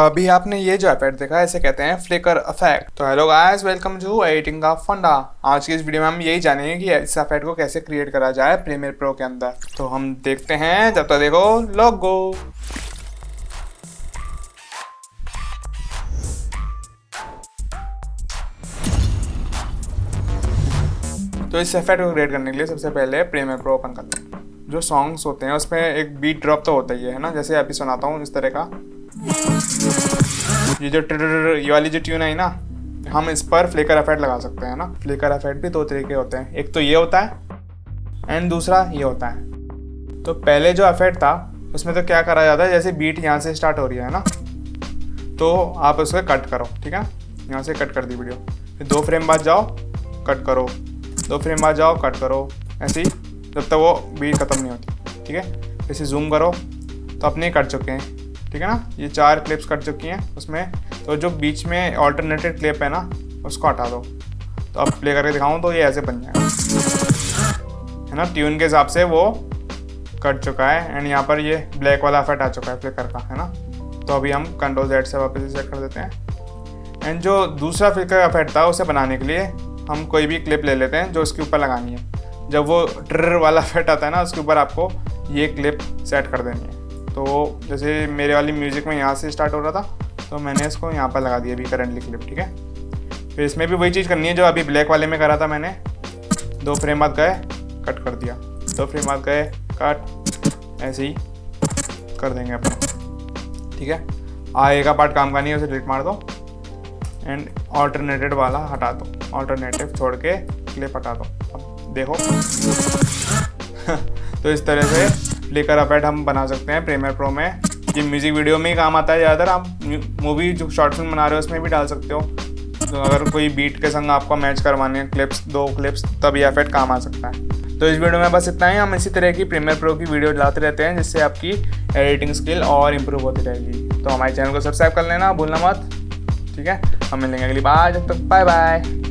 अभी आपने ये जो इफेक्ट देखा है इसे कहते हैं फ्लिकर इफेक्ट। तो hello guys, welcome to editing का फंडा। आज की इस वीडियो में हम यही जानेंगे कि इस इफेक्ट को कैसे क्रिएट करा जाए प्रीमियर प्रो के अंदर। तो हम देखते हैं, जब तक देखो लोगो। तो इस इफेक्ट को क्रिएट करने के लिए सबसे पहले प्रीमियर प्रो ओपन कर लो। जो सॉन्ग्स होते हैं उसमें एक बीट ड्रॉप तो होता ही है ना, जैसे अभी सुनाता हूँ इस तरह का। ये वाली जो ट्यून है ना, हम इस पर फ्लिकर इफेक्ट लगा सकते हैं ना। फ्लिकर इफेक्ट भी दो तरीके होते हैं, एक तो ये होता है एंड दूसरा ये होता है। तो पहले जो इफेक्ट था उसमें तो क्या करा जाता है, जैसे बीट यहाँ से स्टार्ट हो रही है ना, तो आप उसको कट करो, ठीक है। यहाँ से कट कर दी वीडियो, फिर 2 फ्रेम बाद जाओ कट करो, 2 फ्रेम बाद जाओ कट करो, ऐसे ही जब तक वो बीट ख़त्म नहीं होती, ठीक है। इसे जूम करो तो अपने कट चुके हैं, ठीक है ना। ये 4 क्लिप्स कट चुकी हैं उसमें। तो जो बीच में ऑल्टरनेटेड क्लिप है ना, उसको हटा दो। तो अब प्ले करके दिखाऊं तो ये ऐसे बन जाएगा, है ना। ट्यून के हिसाब से वो कट चुका है एंड यहाँ पर ये ब्लैक वाला इफेक्ट आ चुका है फ्लिकर का, है ना। तो अभी हम Ctrl+Z से वापस सेट कर देते हैं। एंड जो दूसरा फ्लिकर इफेक्ट था उसे बनाने के लिए हम कोई भी क्लिप ले लेते हैं जो उसके ऊपर लगानी है। जब वो ट्रर वाला इफेक्ट आता है ना, उसके ऊपर आपको ये क्लिप सेट कर देनी है। तो जैसे मेरे वाली म्यूज़िक में यहाँ से स्टार्ट हो रहा था, तो मैंने इसको यहाँ पर लगा दिया अभी करंटली क्लिप, ठीक है। फिर इसमें भी वही चीज़ करनी है जो अभी ब्लैक वाले में करा था मैंने। 2 फ्रेम बाद गए कट कर दिया, 2 फ्रेम बाद गए कट, ऐसे ही कर देंगे अपन, ठीक है। आगे का पार्ट काम का नहीं है, उसे डिलीट मार दो एंड ऑल्टरनेटेड वाला हटा दो, ऑल्टरनेटिव छोड़ के क्लिप हटा दो। अब देखो तो इस तरह से फ्लिकर इफेक्ट हम बना सकते हैं प्रीमियर प्रो में। ये म्यूज़िक वीडियो में ही काम आता है ज़्यादातर। आप मूवी जो शॉर्ट फिल्म बना रहे हो उसमें भी डाल सकते हो। तो अगर कोई बीट के संग आपको मैच करवाने हैं क्लिप्स, 2 क्लिप्स, तब ये इफेक्ट काम आ सकता है। तो इस वीडियो में बस इतना ही। हम इसी तरह की प्रीमियर प्रो की वीडियो लाते रहते हैं जिससे आपकी एडिटिंग स्किल और इम्प्रूव होती रहेगी। तो हमारे चैनल को सब्सक्राइब कर लेना भूलना मत, ठीक है। हम मिलेंगे अगली बार, जब तक बाय बाय।